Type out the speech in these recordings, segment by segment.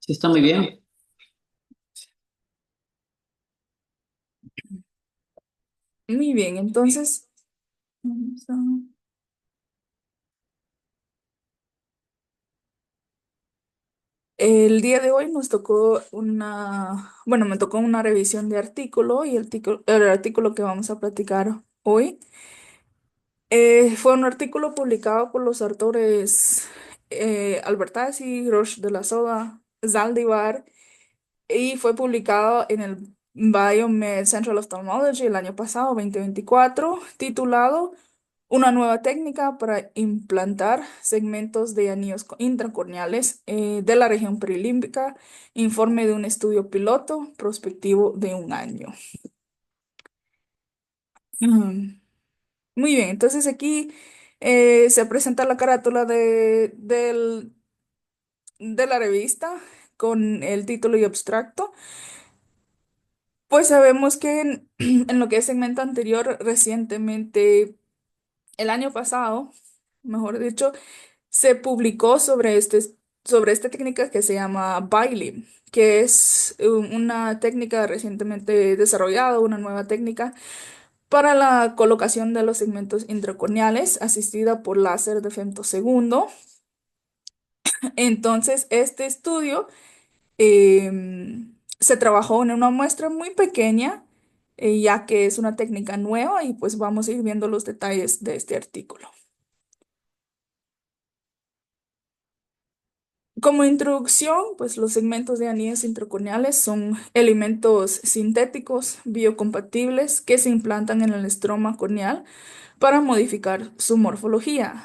Sí, está muy bien. Muy bien, entonces, vamos a- el día de hoy nos tocó me tocó una revisión de artículo y el artículo que vamos a platicar hoy fue un artículo publicado por los autores Albertazzi, Roche de la Soda, Zaldivar y fue publicado en el Biomed Central Ophthalmology el año pasado, 2024, titulado Una nueva técnica para implantar segmentos de anillos intracorneales de la región perilímbica, informe de un estudio piloto prospectivo de un año. Mm, Muy bien, entonces aquí se presenta la carátula de la revista con el título y abstracto. Pues sabemos que en lo que es segmento anterior, recientemente, el año pasado, mejor dicho, se publicó sobre esta técnica que se llama Bailey, que es una técnica recientemente desarrollada, una nueva técnica para la colocación de los segmentos intracorneales asistida por láser de femtosegundo. Entonces, este estudio se trabajó en una muestra muy pequeña, ya que es una técnica nueva y pues vamos a ir viendo los detalles de este artículo. Como introducción, pues los segmentos de anillos intracorneales son elementos sintéticos biocompatibles que se implantan en el estroma corneal para modificar su morfología.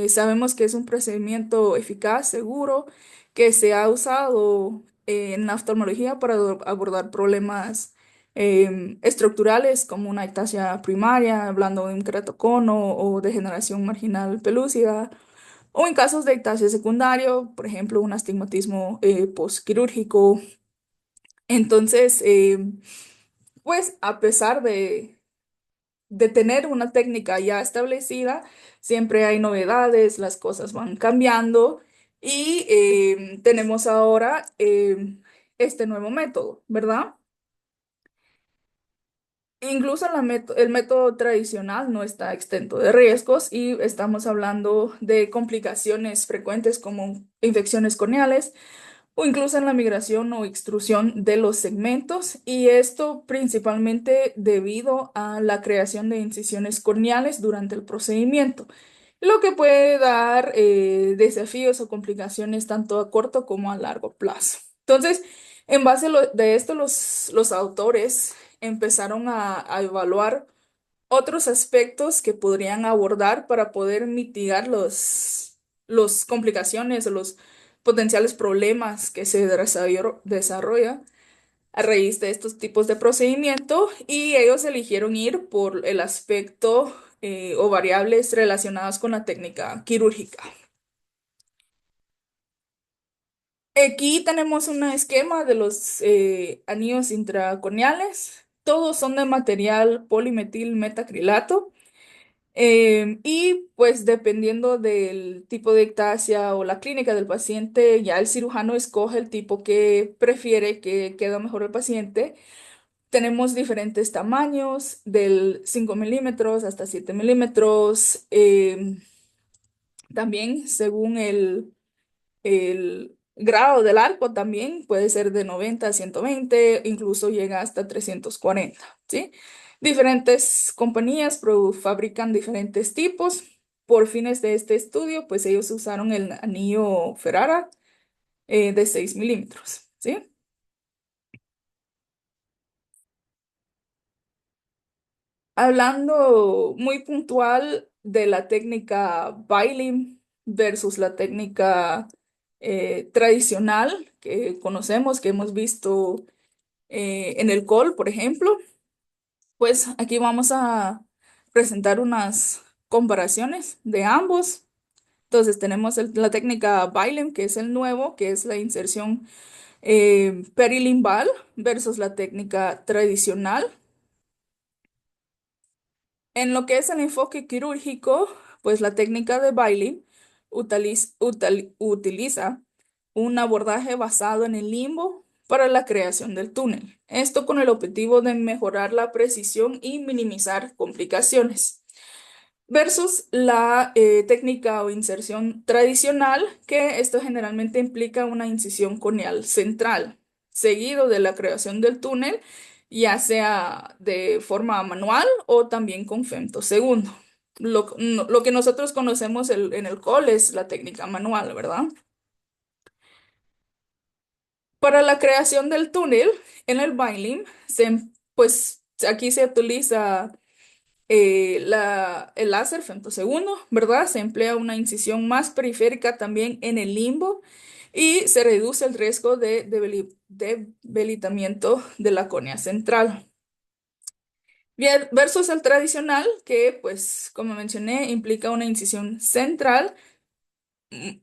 Sabemos que es un procedimiento eficaz, seguro, que se ha usado en la oftalmología para abordar problemas estructurales como una ectasia primaria, hablando de un keratocono o degeneración marginal pelúcida o en casos de ectasia secundario, por ejemplo, un astigmatismo postquirúrgico. Entonces, pues a pesar de tener una técnica ya establecida, siempre hay novedades, las cosas van cambiando y tenemos ahora este nuevo método, ¿verdad? Incluso el método tradicional no está exento de riesgos y estamos hablando de complicaciones frecuentes como infecciones corneales, o incluso en la migración o extrusión de los segmentos, y esto principalmente debido a la creación de incisiones corneales durante el procedimiento, lo que puede dar desafíos o complicaciones tanto a corto como a largo plazo. Entonces, en base a de esto, los autores empezaron a evaluar otros aspectos que podrían abordar para poder mitigar los complicaciones o los potenciales problemas que se desarrolla a raíz de estos tipos de procedimiento, y ellos eligieron ir por el aspecto o variables relacionadas con la técnica quirúrgica. Aquí tenemos un esquema de los anillos intracorneales. Todos son de material polimetil metacrilato. Y pues dependiendo del tipo de ectasia o la clínica del paciente, ya el cirujano escoge el tipo que prefiere que quede mejor el paciente. Tenemos diferentes tamaños, del 5 milímetros hasta 7 milímetros. También según el grado del arco también puede ser de 90 a 120, incluso llega hasta 340, ¿sí? Diferentes compañías fabrican diferentes tipos. Por fines de este estudio, pues ellos usaron el anillo Ferrara de 6 milímetros, ¿sí? Hablando muy puntual de la técnica Bailey versus la técnica tradicional que conocemos, que hemos visto en el col, por ejemplo, pues aquí vamos a presentar unas comparaciones de ambos. Entonces tenemos la técnica Bailey, que es el nuevo, que es la inserción perilimbal versus la técnica tradicional. En lo que es el enfoque quirúrgico, pues la técnica de Bailey utiliza un abordaje basado en el limbo para la creación del túnel. Esto con el objetivo de mejorar la precisión y minimizar complicaciones. Versus la técnica o inserción tradicional, que esto generalmente implica una incisión conial central, seguido de la creación del túnel, ya sea de forma manual o también con femtosegundo. Lo que nosotros conocemos en el COL es la técnica manual, ¿verdad? Para la creación del túnel en el Binding, pues aquí se utiliza el láser femtosegundo, ¿verdad? Se emplea una incisión más periférica también en el limbo y se reduce el riesgo de debilitamiento de la córnea central. Bien, versus el tradicional, que pues como mencioné, implica una incisión central,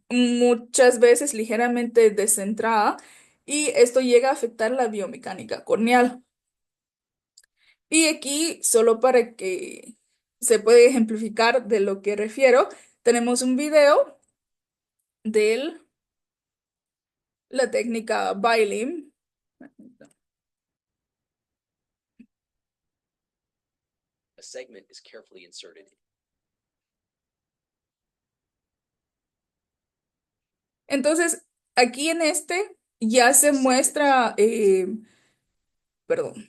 muchas veces ligeramente descentrada, y esto llega a afectar la biomecánica corneal. Y aquí, solo para que se pueda ejemplificar de lo que refiero, tenemos un video de la técnica Bailey. Entonces, aquí en este ya se muestra, perdón,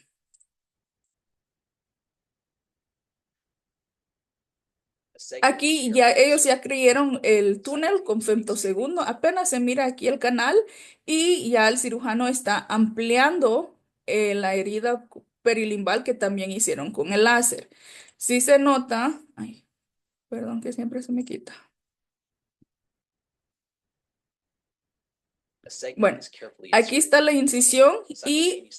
aquí ya ellos ya crearon el túnel con femtosegundo, apenas se mira aquí el canal y ya el cirujano está ampliando la herida perilimbal que también hicieron con el láser. Sí se nota, ay, perdón que siempre se me quita. Bueno, aquí está la incisión y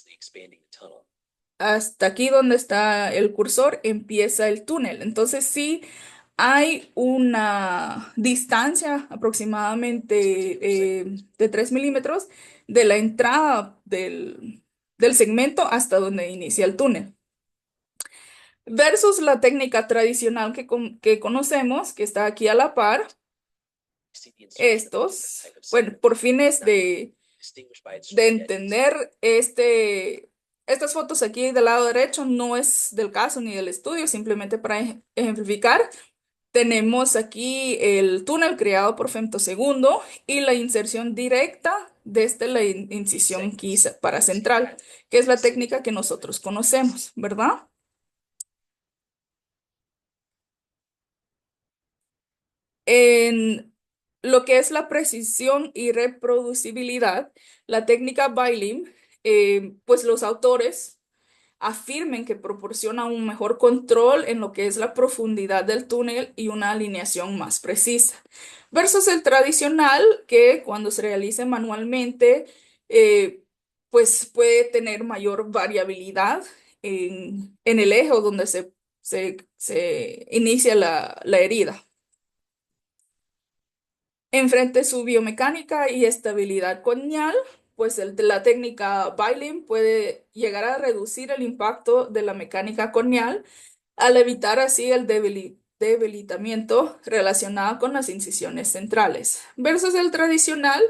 hasta aquí donde está el cursor empieza el túnel. Entonces sí hay una distancia aproximadamente de 3 milímetros de la entrada del segmento hasta donde inicia el túnel. Versus la técnica tradicional que conocemos, que está aquí a la par, estos, bueno, por fines de entender estas fotos aquí del lado derecho, no es del caso ni del estudio, simplemente para ejemplificar. Tenemos aquí el túnel creado por femtosegundo y la inserción directa desde la incisión quizá para central, que es la técnica que nosotros conocemos, ¿verdad? En lo que es la precisión y reproducibilidad, la técnica Bailey, pues los autores afirmen que proporciona un mejor control en lo que es la profundidad del túnel y una alineación más precisa, versus el tradicional que cuando se realice manualmente, eh, pues puede tener mayor variabilidad en el eje donde se inicia la herida. Enfrente su biomecánica y estabilidad corneal, pues la técnica Bailey puede llegar a reducir el impacto de la mecánica corneal al evitar así el debilitamiento relacionado con las incisiones centrales, versus el tradicional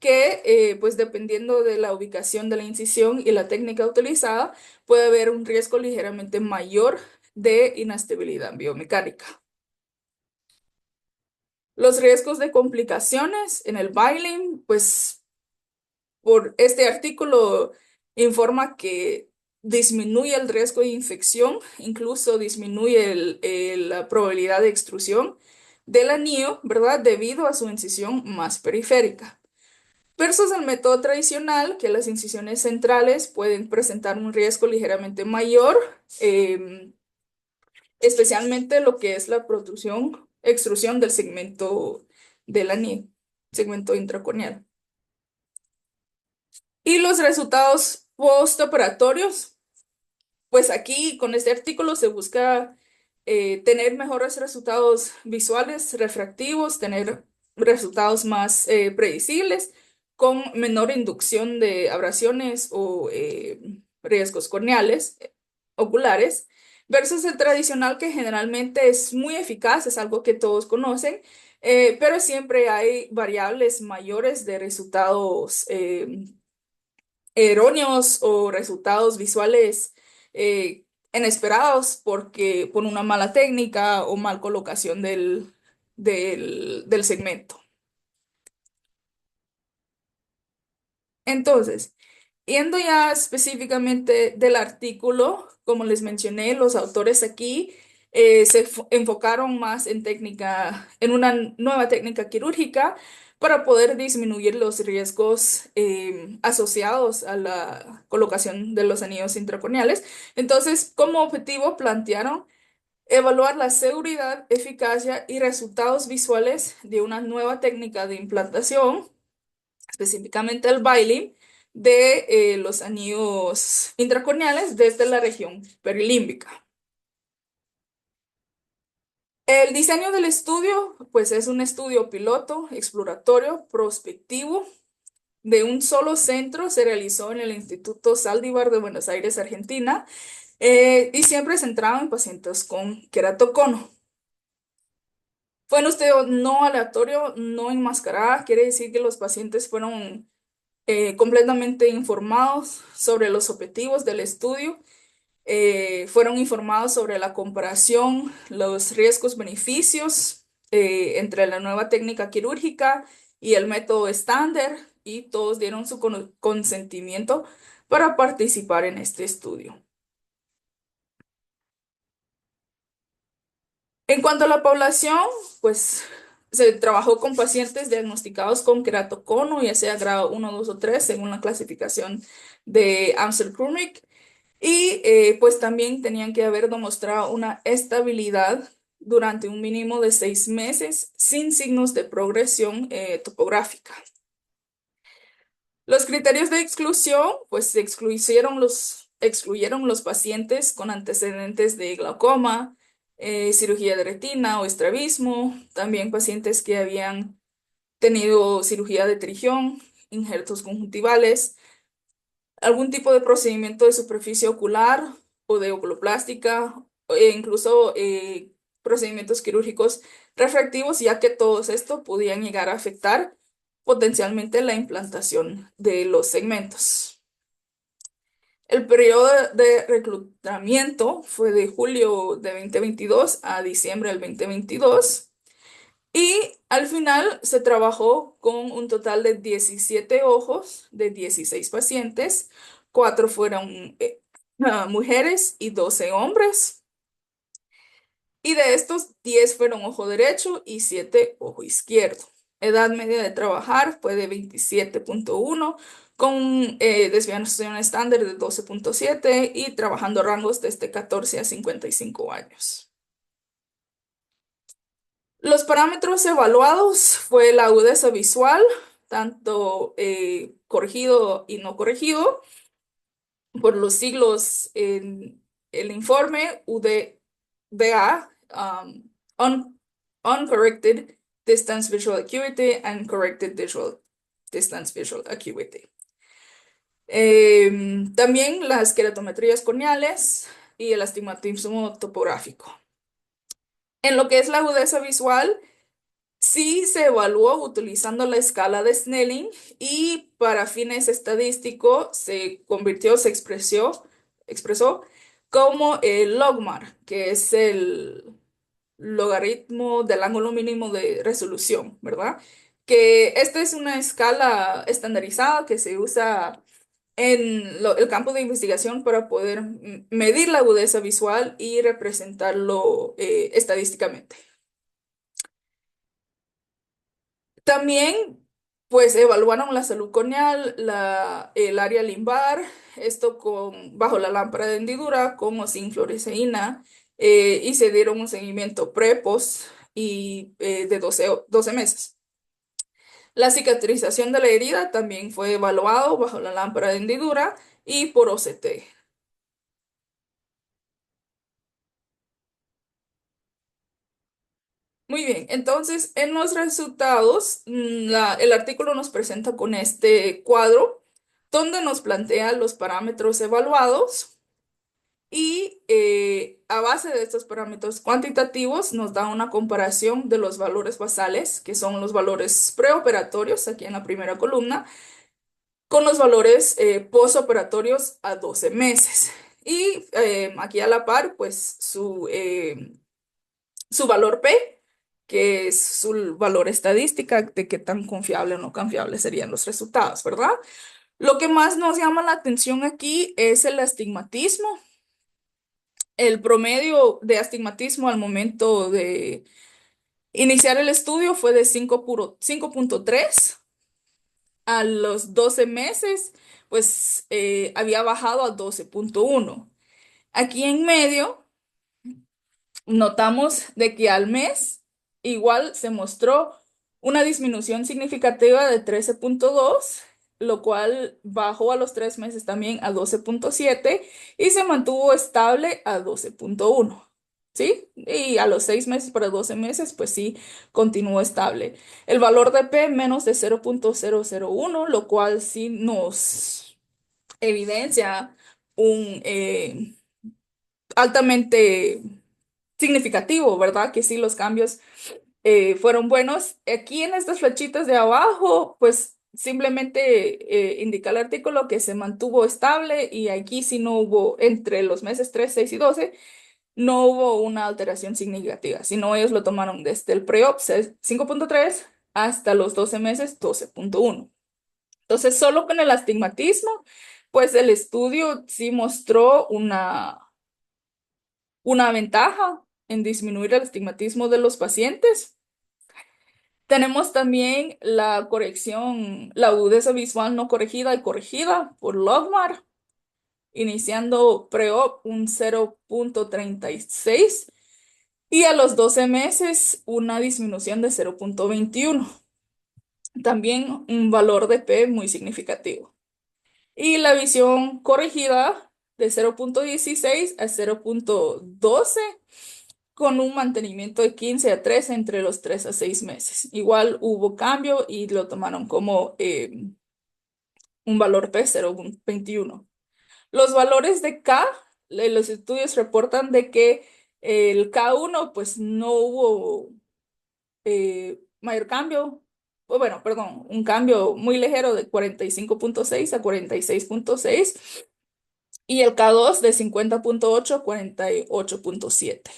que, pues dependiendo de la ubicación de la incisión y la técnica utilizada, puede haber un riesgo ligeramente mayor de inestabilidad biomecánica. Los riesgos de complicaciones en el Bailey, pues por este artículo informa que disminuye el riesgo de infección, incluso disminuye la probabilidad de extrusión del anillo, ¿verdad? Debido a su incisión más periférica. Versus el método tradicional, que las incisiones centrales pueden presentar un riesgo ligeramente mayor, especialmente lo que es la protrusión, extrusión del segmento del anillo, segmento intracorneal. Y los resultados postoperatorios, pues aquí con este artículo se busca tener mejores resultados visuales, refractivos, tener resultados más predecibles, con menor inducción de abrasiones o riesgos corneales, oculares, versus el tradicional que generalmente es muy eficaz, es algo que todos conocen, pero siempre hay variables mayores de resultados erróneos o resultados visuales inesperados porque por una mala técnica o mal colocación del segmento. Entonces, yendo ya específicamente del artículo, como les mencioné, los autores aquí enfocaron más en en una nueva técnica quirúrgica para poder disminuir los riesgos asociados a la colocación de los anillos intracorneales. Entonces, como objetivo plantearon evaluar la seguridad, eficacia y resultados visuales de una nueva técnica de implantación, específicamente el Bailey, de los anillos intracorneales desde la región perilímbica. El diseño del estudio, pues es un estudio piloto, exploratorio, prospectivo, de un solo centro. Se realizó en el Instituto Saldívar de Buenos Aires, Argentina, y siempre centrado en pacientes con queratocono. Fue un estudio no aleatorio, no enmascarada, quiere decir que los pacientes fueron completamente informados sobre los objetivos del estudio, fueron informados sobre la comparación, los riesgos, beneficios entre la nueva técnica quirúrgica y el método estándar, y todos dieron su consentimiento para participar en este estudio. En cuanto a la población, pues se trabajó con pacientes diagnosticados con queratocono, ya sea grado 1, 2 o 3, según la clasificación de Amsel-Krumrik. Y pues también tenían que haber demostrado una estabilidad durante un mínimo de 6 meses sin signos de progresión topográfica. Los criterios de exclusión, pues se excluyeron los pacientes con antecedentes de glaucoma, cirugía de retina o estrabismo, también pacientes que habían tenido cirugía de trigión, injertos conjuntivales, algún tipo de procedimiento de superficie ocular o de oculoplástica, e incluso procedimientos quirúrgicos refractivos, ya que todos esto podían llegar a afectar potencialmente la implantación de los segmentos. El periodo de reclutamiento fue de julio de 2022 a diciembre del 2022. Y al final se trabajó con un total de 17 ojos de 16 pacientes. 4 fueron mujeres y 12 hombres. Y de estos, 10 fueron ojo derecho y 7 ojo izquierdo. Edad media de trabajar fue de 27,1, con desviación estándar de 12,7 y trabajando rangos desde 14 a 55 años. Los parámetros evaluados fue la agudeza visual, tanto corregido y no corregido, por los siglos en el informe UDVA, Uncorrected Distance Visual Acuity and Corrected Distance Visual Acuity. También las queratometrías corneales y el astigmatismo topográfico. En lo que es la agudeza visual, sí se evaluó utilizando la escala de Snelling, y para fines estadísticos expresó como el logmar, que es el logaritmo del ángulo mínimo de resolución, ¿verdad? Que esta es una escala estandarizada que se usa en el campo de investigación para poder medir la agudeza visual y representarlo estadísticamente. También, pues, evaluaron la salud corneal, el área limbar, esto bajo la lámpara de hendidura, con o sin fluoresceína, y se dieron un seguimiento pre-post y de 12 meses. La cicatrización de la herida también fue evaluado bajo la lámpara de hendidura y por OCT. Muy bien, entonces en los resultados, el artículo nos presenta con este cuadro donde nos plantea los parámetros evaluados Y a base de estos parámetros cuantitativos nos da una comparación de los valores basales, que son los valores preoperatorios, aquí en la primera columna, con los valores postoperatorios a 12 meses. Y aquí a la par, pues su valor P, que es su valor estadística de qué tan confiable o no confiable serían los resultados, ¿verdad? Lo que más nos llama la atención aquí es el astigmatismo. El promedio de astigmatismo al momento de iniciar el estudio fue de 5,3. A los 12 meses, pues había bajado a 12,1. Aquí en medio notamos de que al mes igual se mostró una disminución significativa de 13,2, lo cual bajó a los 3 meses también a 12,7 y se mantuvo estable a 12,1. ¿Sí? Y a los 6 meses para 12 meses, pues sí, continuó estable. El valor de P menos de 0,001, lo cual sí nos evidencia un altamente significativo, ¿verdad? Que sí, los cambios fueron buenos. Aquí en estas flechitas de abajo, pues simplemente indica el artículo que se mantuvo estable y aquí sí no hubo, entre los meses 3, 6 y 12 no hubo una alteración significativa, sino ellos lo tomaron desde el pre-op 5,3 hasta los 12 meses 12,1. Entonces, solo con el astigmatismo, pues el estudio sí mostró una ventaja en disminuir el astigmatismo de los pacientes. Tenemos también la corrección, la agudeza visual no corregida y corregida por Logmar, iniciando pre-op un 0,36 y a los 12 meses una disminución de 0,21. También un valor de P muy significativo. Y la visión corregida de 0,16 a 0,12 con un mantenimiento de 15 a 13 entre los 3 a 6 meses. Igual hubo cambio y lo tomaron como un valor P 0,21. Los valores de K, los estudios reportan de que el K1 pues no hubo mayor cambio, o bueno, perdón, un cambio muy ligero de 45,6 a 46,6 y el K2 de 50,8 a 48,7.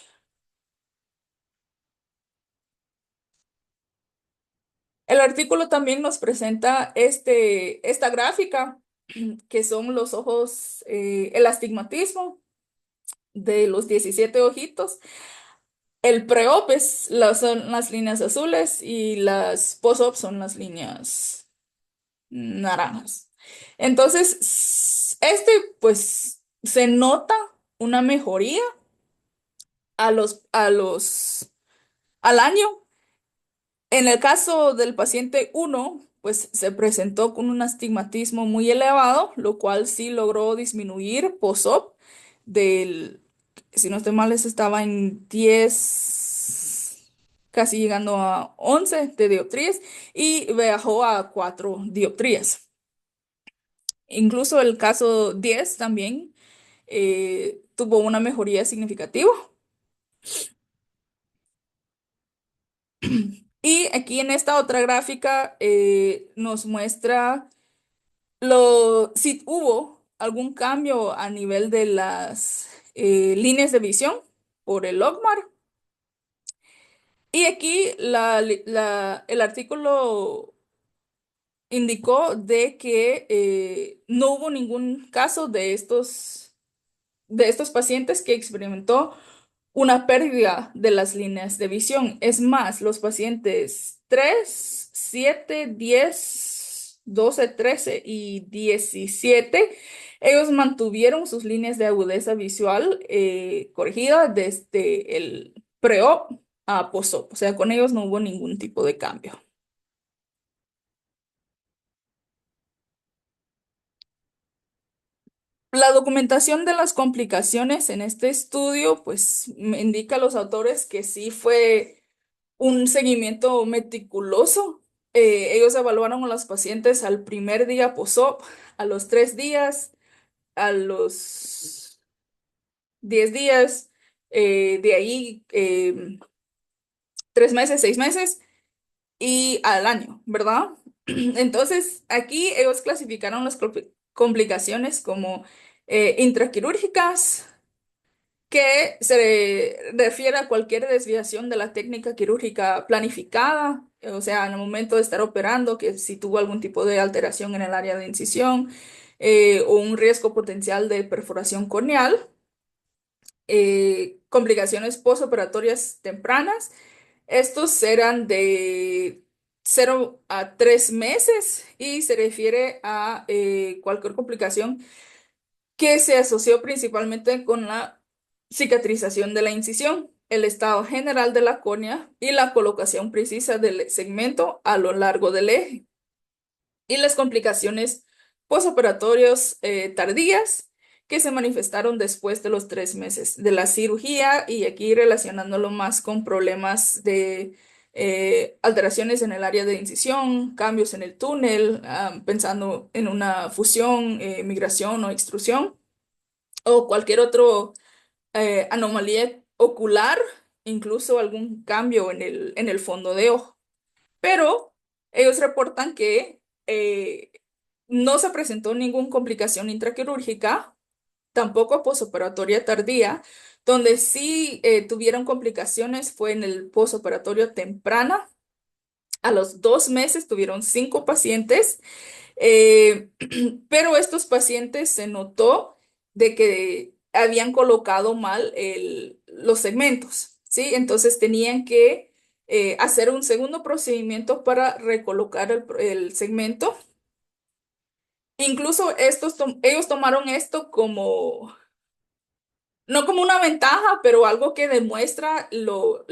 El artículo también nos presenta esta gráfica, que son los ojos, el astigmatismo de los 17 ojitos. El pre-op son las líneas azules y las post-op son las líneas naranjas. Entonces, pues, se nota una mejoría al año. En el caso del paciente uno, pues se presentó con un astigmatismo muy elevado, lo cual sí logró disminuir post-op del, si no estoy mal, estaba en 10, casi llegando a 11 de dioptrías y bajó a 4 dioptrías. Incluso el caso 10 también tuvo una mejoría significativa. Y aquí en esta otra gráfica nos muestra si hubo algún cambio a nivel de las líneas de visión por el LogMAR. Y aquí el artículo indicó de que no hubo ningún caso de estos pacientes que experimentó una pérdida de las líneas de visión. Es más, los pacientes 3, 7, 10, 12, 13 y 17, ellos mantuvieron sus líneas de agudeza visual corregida desde el pre-op a post-op. O sea, con ellos no hubo ningún tipo de cambio. La documentación de las complicaciones en este estudio, pues me indica a los autores que sí fue un seguimiento meticuloso. Ellos evaluaron a los pacientes al primer día post-op, a los 3 días, a los 10 días, de ahí 3 meses, 6 meses y al año, ¿verdad? Entonces, aquí ellos clasificaron las complicaciones como intraquirúrgicas, que se refiere a cualquier desviación de la técnica quirúrgica planificada, o sea, en el momento de estar operando, que si tuvo algún tipo de alteración en el área de incisión, o un riesgo potencial de perforación corneal, complicaciones postoperatorias tempranas. Estos eran de 0 a 3 meses y se refiere a cualquier complicación que se asoció principalmente con la cicatrización de la incisión, el estado general de la córnea y la colocación precisa del segmento a lo largo del eje, y las complicaciones postoperatorias tardías que se manifestaron después de los 3 meses de la cirugía, y aquí relacionándolo más con problemas de alteraciones en el área de incisión, cambios en el túnel, pensando en una fusión, migración o extrusión, o cualquier otro anomalía ocular, incluso algún cambio en el fondo de ojo. Pero ellos reportan que no se presentó ninguna complicación intraquirúrgica, tampoco posoperatoria tardía. Donde sí tuvieron complicaciones fue en el posoperatorio temprana. A los 2 meses tuvieron 5 pacientes, eh, pero estos pacientes se notó de que habían colocado mal los segmentos, ¿sí? Entonces tenían que hacer un segundo procedimiento para recolocar el segmento. Incluso ellos tomaron esto como no como una ventaja, pero algo que demuestra lo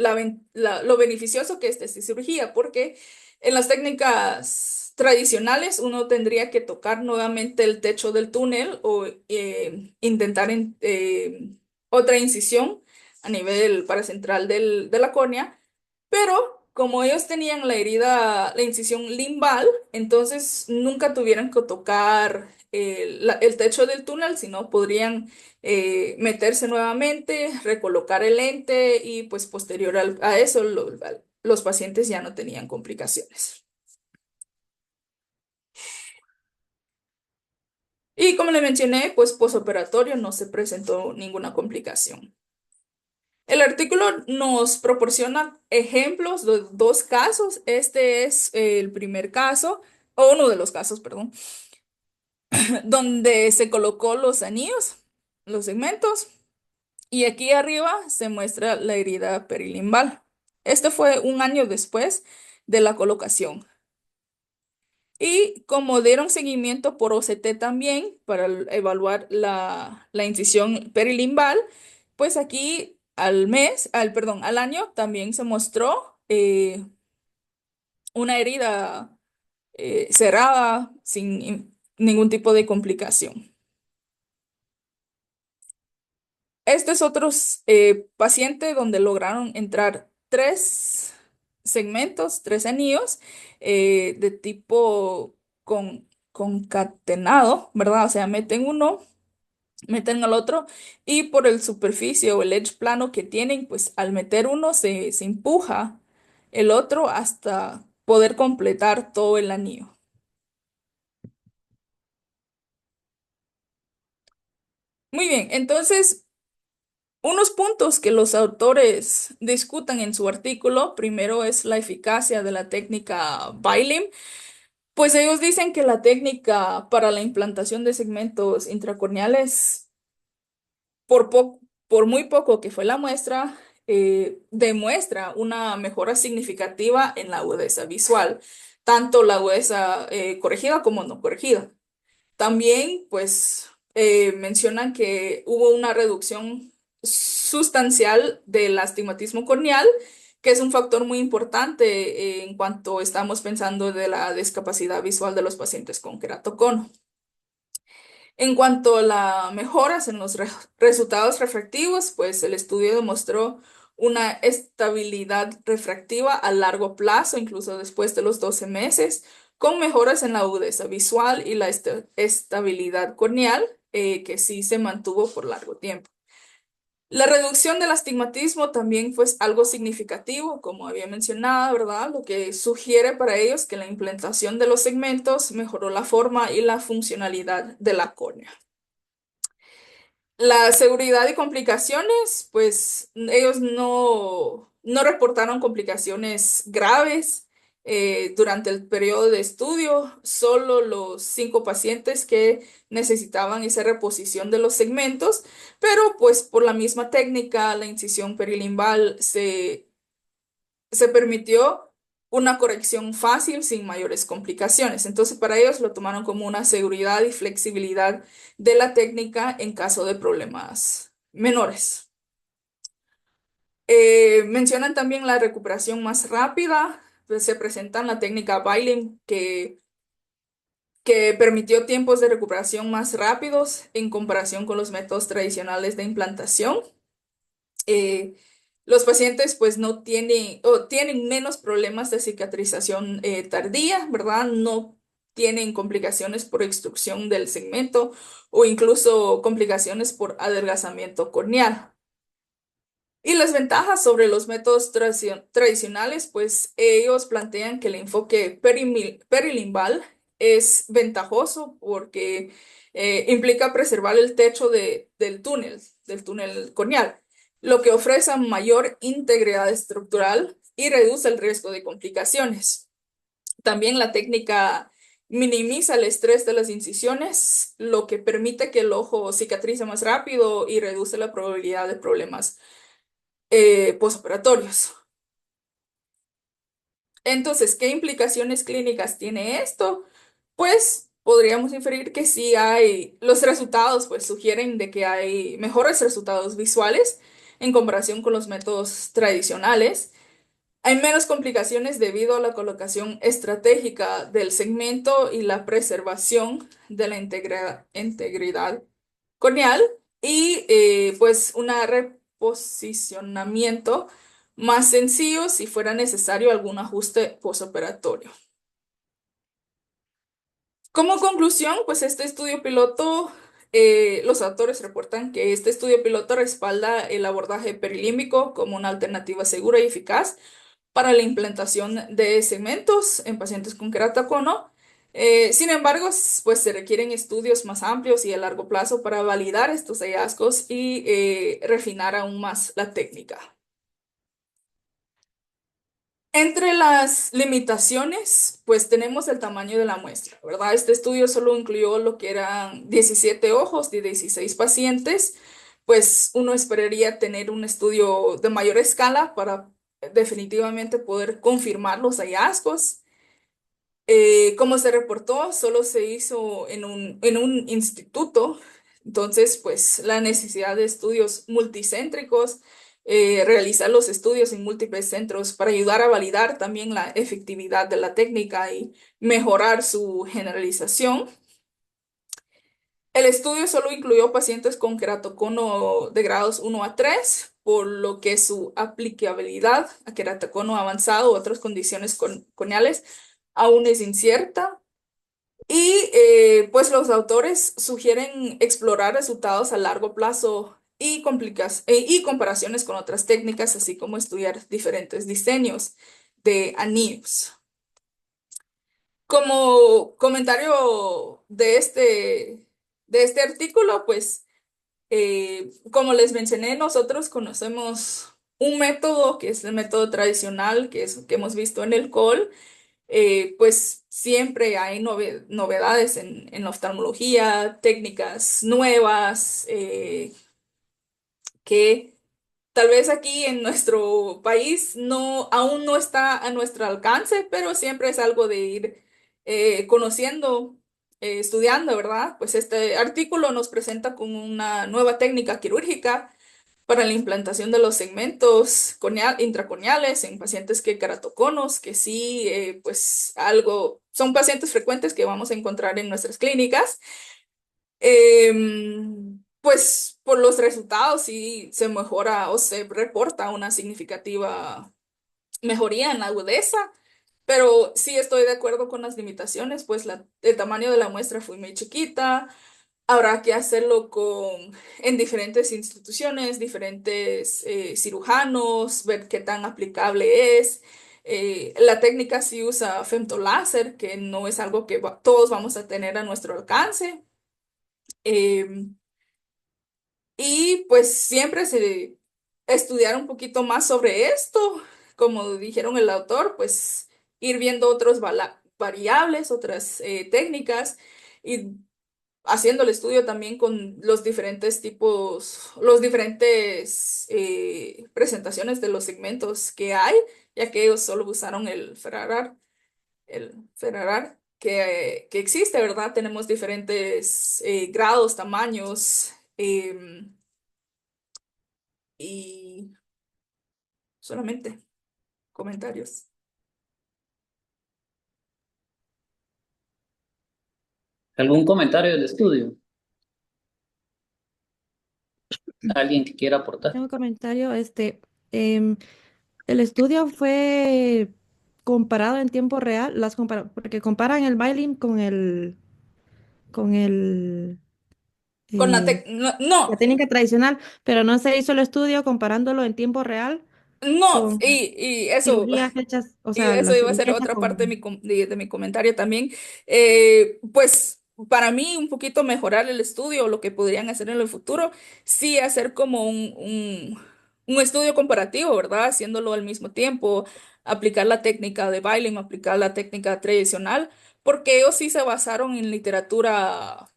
beneficioso que es esta cirugía, porque en las técnicas tradicionales uno tendría que tocar nuevamente el techo del túnel o intentar otra incisión a nivel paracentral de la córnea, pero como ellos tenían la incisión limbal, entonces nunca tuvieran que tocar el techo del túnel, sino podrían meterse nuevamente, recolocar el lente, y pues posterior a eso los pacientes ya no tenían complicaciones. Y como le mencioné, pues posoperatorio no se presentó ninguna complicación. El artículo nos proporciona ejemplos de dos casos. Este es el primer caso, o uno de los casos, perdón, donde se colocó los anillos, los segmentos. Y aquí arriba se muestra la herida perilimbal. Este fue un año después de la colocación. Y como dieron seguimiento por OCT también para evaluar la incisión perilimbal, pues aquí perdón, al año también se mostró una herida cerrada sin ningún tipo de complicación. Este es otro paciente donde lograron entrar 3 segmentos, 3 anillos de tipo concatenado, ¿verdad? O sea, meten uno, meten al otro, y por el superficie o el edge plano que tienen, pues al meter uno se empuja el otro hasta poder completar todo el anillo. Muy bien, entonces unos puntos que los autores discutan en su artículo, primero es la eficacia de la técnica Bylin. Pues ellos dicen que la técnica para la implantación de segmentos intracorneales, por muy poco que fue la muestra, demuestra una mejora significativa en la agudeza visual, tanto la agudeza corregida como no corregida. También, pues, mencionan que hubo una reducción sustancial del astigmatismo corneal, que es un factor muy importante en cuanto estamos pensando de la discapacidad visual de los pacientes con queratocono. En cuanto a las mejoras en los resultados refractivos, pues el estudio demostró una estabilidad refractiva a largo plazo, incluso después de los 12 meses, con mejoras en la agudeza visual y la estabilidad corneal, que sí se mantuvo por largo tiempo. La reducción del astigmatismo también fue algo significativo, como había mencionado, ¿verdad? Lo que sugiere para ellos que la implantación de los segmentos mejoró la forma y la funcionalidad de la córnea. La seguridad y complicaciones, pues ellos no reportaron complicaciones graves durante el periodo de estudio. Solo los 5 pacientes que necesitaban esa reposición de los segmentos, pero pues por la misma técnica, la incisión perilimbal se permitió una corrección fácil sin mayores complicaciones. Entonces, para ellos lo tomaron como una seguridad y flexibilidad de la técnica en caso de problemas menores. Mencionan también la recuperación más rápida. Pues, se presentan la técnica Bailing que permitió tiempos de recuperación más rápidos en comparación con los métodos tradicionales de implantación. eh, los pacientes pues no tienen o tienen menos problemas de cicatrización tardía, ¿verdad? No tienen complicaciones por extrusión del segmento o incluso complicaciones por adelgazamiento corneal. Y las ventajas sobre los métodos tradicionales, pues ellos plantean que el enfoque perilimbal es ventajoso porque implica preservar el techo del túnel corneal, lo que ofrece mayor integridad estructural y reduce el riesgo de complicaciones. También la técnica minimiza el estrés de las incisiones, lo que permite que el ojo cicatrice más rápido y reduce la probabilidad de problemas posoperatorios. Entonces, ¿qué implicaciones clínicas tiene esto? Pues podríamos inferir que sí hay, los resultados pues sugieren de que hay mejores resultados visuales en comparación con los métodos tradicionales. Hay menos complicaciones debido a la colocación estratégica del segmento y la preservación de la integridad corneal y pues un reposicionamiento más sencillo si fuera necesario algún ajuste posoperatorio. Como conclusión, pues este estudio piloto, los autores reportan que este estudio piloto respalda el abordaje perilímbico como una alternativa segura y eficaz para la implantación de segmentos en pacientes con queratocono. Sin embargo, pues se requieren estudios más amplios y a largo plazo para validar estos hallazgos y refinar aún más la técnica. Entre las limitaciones, pues tenemos el tamaño de la muestra, ¿verdad? Este estudio solo incluyó lo que eran 17 ojos de 16 pacientes, pues uno esperaría tener un estudio de mayor escala para definitivamente poder confirmar los hallazgos. Como se reportó, solo se hizo en un instituto, entonces, pues la necesidad de estudios multicéntricos, realizar los estudios en múltiples centros para ayudar a validar también la efectividad de la técnica y mejorar su generalización. El estudio solo incluyó pacientes con queratocono de grados 1 a 3, por lo que su aplicabilidad a queratocono avanzado u otras condiciones corneales aún es incierta. Y pues los autores sugieren explorar resultados a largo plazo y comparaciones con otras técnicas, así como estudiar diferentes diseños de anillos. Como comentario de este artículo, pues como les mencioné, nosotros conocemos un método que es el método tradicional, que hemos visto en el COL. Pues siempre hay novedades en la oftalmología, técnicas nuevas que tal vez aquí en nuestro país aún no está a nuestro alcance, pero siempre es algo de ir conociendo, estudiando, ¿verdad? Pues este artículo nos presenta como una nueva técnica quirúrgica para la implantación de los segmentos intracorneales en pacientes que keratoconos, que sí, pues son pacientes frecuentes que vamos a encontrar en nuestras clínicas. Pues por los resultados sí se mejora o se reporta una significativa mejoría en la agudeza, pero sí estoy de acuerdo con las limitaciones, pues el tamaño de la muestra fue muy chiquita. Habrá que hacerlo en diferentes instituciones, diferentes cirujanos, ver qué tan aplicable es. La técnica sí usa femtoláser, que no es algo que todos vamos a tener a nuestro alcance. Em, y pues siempre se estudiar un poquito más sobre esto, como dijeron el autor, pues ir viendo otros variables, otras técnicas y haciendo el estudio también con los diferentes tipos, los diferentes presentaciones de los segmentos que hay, ya que ellos solo usaron el Ferrarar que existe, ¿verdad? Tenemos diferentes grados, tamaños. Y solamente comentarios. ¿Algún comentario del estudio? ¿Alguien que quiera aportar? Tengo un comentario. Em, el estudio fue comparado en tiempo real, porque comparan el Bailey con Con la eh, no, la no, técnica tradicional, pero no se hizo el estudio comparándolo en tiempo real no, con y eso. cirugías hechas, o Y sea, eso la iba a ser cirugía hecha otra parte de con... mi comentario también. Pues para mí un poquito mejorar el estudio, lo que podrían hacer en el futuro, sí hacer como un estudio comparativo, ¿verdad? Haciéndolo al mismo tiempo, aplicar la técnica de Bailing, aplicar la técnica tradicional, porque ellos sí se basaron en literatura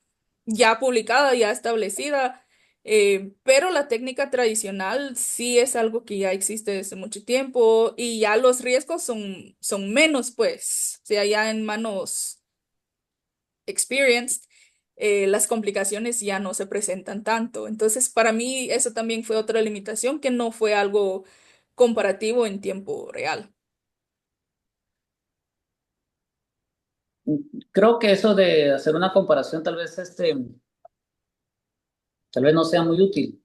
ya publicada, ya establecida. Pero la técnica tradicional sí es algo que ya existe desde mucho tiempo y ya los riesgos son menos, pues, o sea, ya en manos experienced, las complicaciones ya no se presentan tanto. Entonces, para mí eso también fue otra limitación, que no fue algo comparativo en tiempo real. Creo que eso de hacer una comparación tal vez no sea muy útil,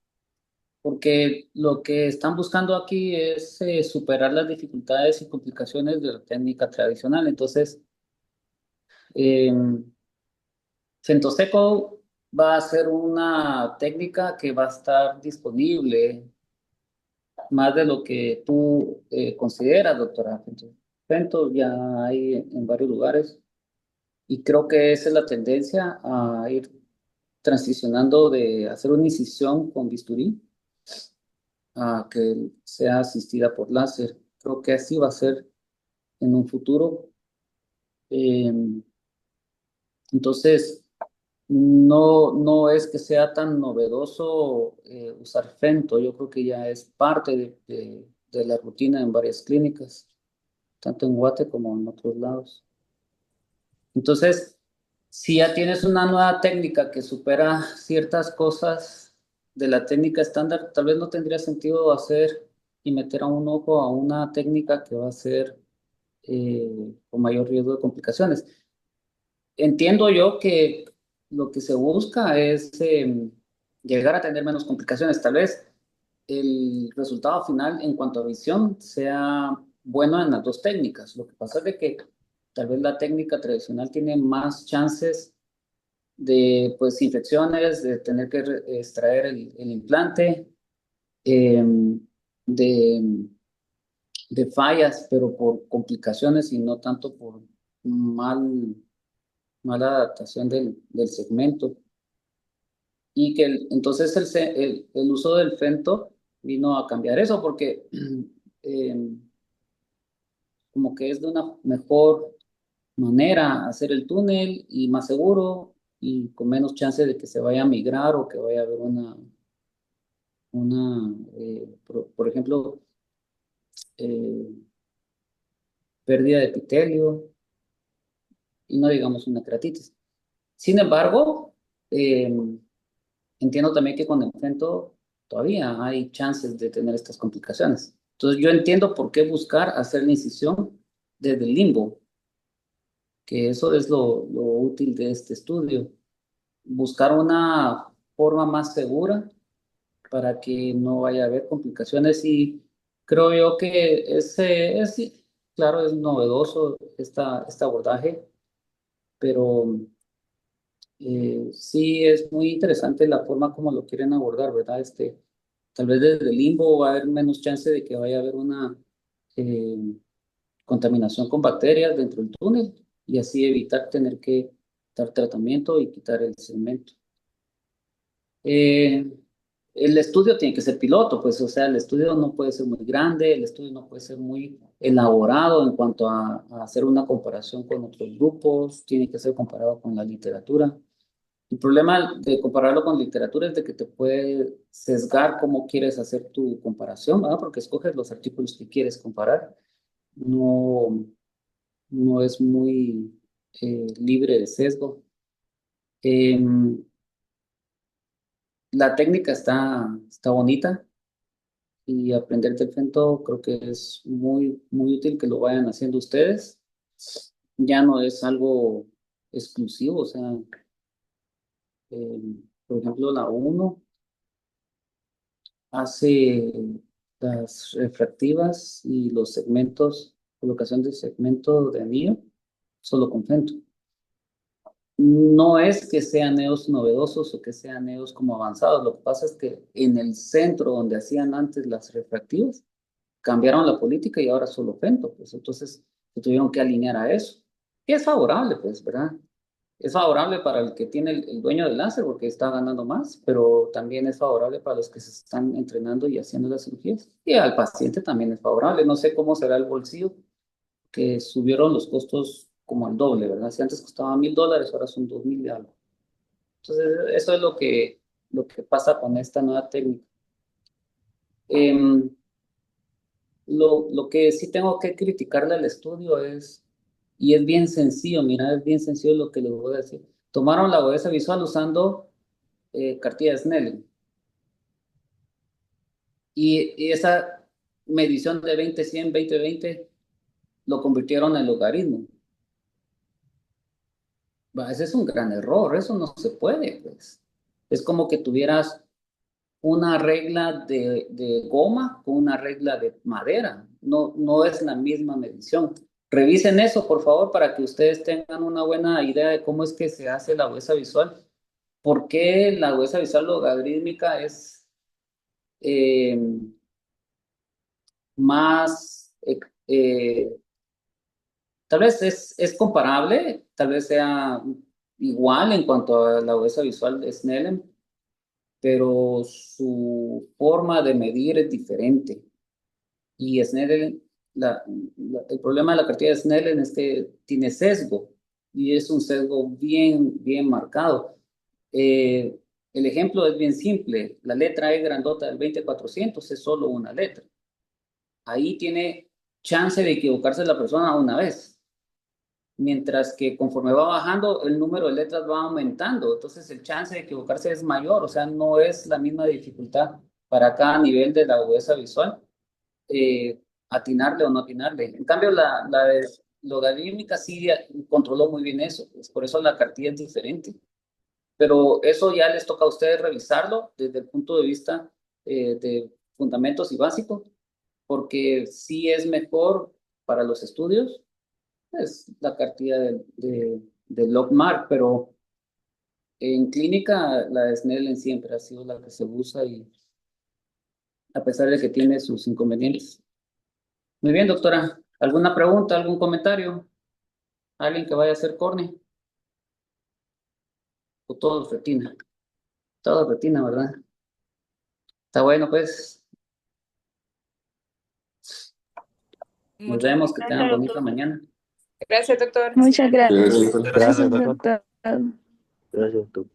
porque lo que están buscando aquí es superar las dificultades y complicaciones de la técnica tradicional. Entonces, eh, Centoseco va a ser una técnica que va a estar disponible más de lo que tú consideras, doctora. Fento ya hay en varios lugares y creo que esa es la tendencia a ir transicionando de hacer una incisión con bisturí a que sea asistida por láser. Creo que así va a ser en un futuro. Eh, entonces, no es que sea tan novedoso usar Fento. Yo creo que ya es parte de la rutina en varias clínicas, tanto en Guate como en otros lados. Entonces, si ya tienes una nueva técnica que supera ciertas cosas de la técnica estándar, tal vez no tendría sentido hacer y meter a un ojo a una técnica que va a ser con mayor riesgo de complicaciones. Entiendo yo que lo que se busca es llegar a tener menos complicaciones. Tal vez el resultado final en cuanto a visión sea bueno en las dos técnicas. Lo que pasa es de que tal vez la técnica tradicional tiene más chances de pues infecciones, de tener que extraer el implante, de, de fallas, pero por complicaciones y no tanto por mal, mala adaptación del segmento. Y que entonces el uso del Fento vino a cambiar eso porque eh, como que es de una mejor manera hacer el túnel y más seguro y con menos chance de que se vaya a migrar o que vaya a haber por ejemplo, eh, pérdida de epitelio y no digamos una keratitis. Sin embargo, eh, entiendo también que con el Fento todavía hay chances de tener estas complicaciones. Entonces yo entiendo por qué buscar hacer la incisión desde el limbo, que eso es lo útil de este estudio. Buscar una forma más segura para que no vaya a haber complicaciones y creo yo que sí, claro, es novedoso este abordaje, pero Sí, es muy interesante la forma como lo quieren abordar, ¿verdad? Tal vez desde el limbo va a haber menos chance de que vaya a haber una eh, contaminación con bacterias dentro del túnel y así evitar tener que dar tratamiento y quitar el cemento. Eh, el estudio tiene que ser piloto, pues, o sea, el estudio no puede ser muy grande, el estudio no puede ser muy elaborado en cuanto a hacer una comparación con otros grupos, tiene que ser comparado con la literatura. El problema de compararlo con literatura es de que te puede sesgar cómo quieres hacer tu comparación, ¿verdad? Porque escoges los artículos que quieres comparar. No, no es muy libre de sesgo. Em, la técnica está bonita y aprender del Fento creo que es muy, muy útil que lo vayan haciendo ustedes. Ya no es algo exclusivo, o sea, por ejemplo, la uno hace las refractivas y los segmentos, colocación de segmento de anillo, solo con Fento. No es que sean neos novedosos o que sean neos como avanzados, lo que pasa es que en el centro donde hacían antes las refractivas, cambiaron la política y ahora solo Fento, pues entonces se tuvieron que alinear a eso. Y es favorable, pues, ¿verdad? Es favorable para el que tiene el dueño del láser porque está ganando más, pero también es favorable para los que se están entrenando y haciendo las cirugías. Y al paciente también es favorable. No sé cómo será el bolsillo, que subieron los costos como al doble, ¿verdad? Si antes costaba $1,000, ahora son 2,000 y algo. Entonces, eso es lo que pasa con esta nueva técnica. Em, lo que sí tengo que criticarle al estudio y es bien sencillo, mira, es bien sencillo lo que les voy a decir. Tomaron la agudeza visual usando cartilla de Snellen. Y esa medición de 20-100, 20-20, lo convirtieron en logaritmo. Ese es un gran error, eso no se puede, pues. Es como que tuvieras una regla de goma con una regla de madera. No, no es la misma medición. Revisen eso, por favor, para que ustedes tengan una buena idea de cómo es que se hace la agudeza visual. ¿Por qué la agudeza visual logarítmica es eh, más, tal vez es comparable, tal vez sea igual en cuanto a la agudeza visual de Snellen, pero su forma de medir es diferente. Y Snellen, el problema de la cartilla de Snellen es que tiene sesgo, y es un sesgo bien, bien marcado. Eh, el ejemplo es bien simple, la letra E grandota del 20400 es solo una letra. Ahí tiene chance de equivocarse la persona una vez, mientras que conforme va bajando, el número de letras va aumentando, entonces el chance de equivocarse es mayor, o sea, no es la misma dificultad para cada nivel de la agudeza visual, eh, atinarle o no atinarle. En cambio, la de logarítmica sí controló muy bien eso, pues por eso la cartilla es diferente. Pero eso ya les toca a ustedes revisarlo desde el punto de vista de fundamentos y básicos, porque sí es mejor para los estudios, es la cartilla de Logmark, pero en clínica la de Snellen siempre ha sido la que se usa y a pesar de que tiene sus inconvenientes. Muy bien, doctora. ¿Alguna pregunta, algún comentario? ¿Alguien que vaya a hacer córnea? ¿O todo retina? Todo retina, ¿verdad? Está bueno, pues. Nos Muchas vemos, que tengan gracias, bonita doctor. mañana. Gracias, doctor. Muchas gracias. Gracias, doctor. Doctor. Gracias, doctor.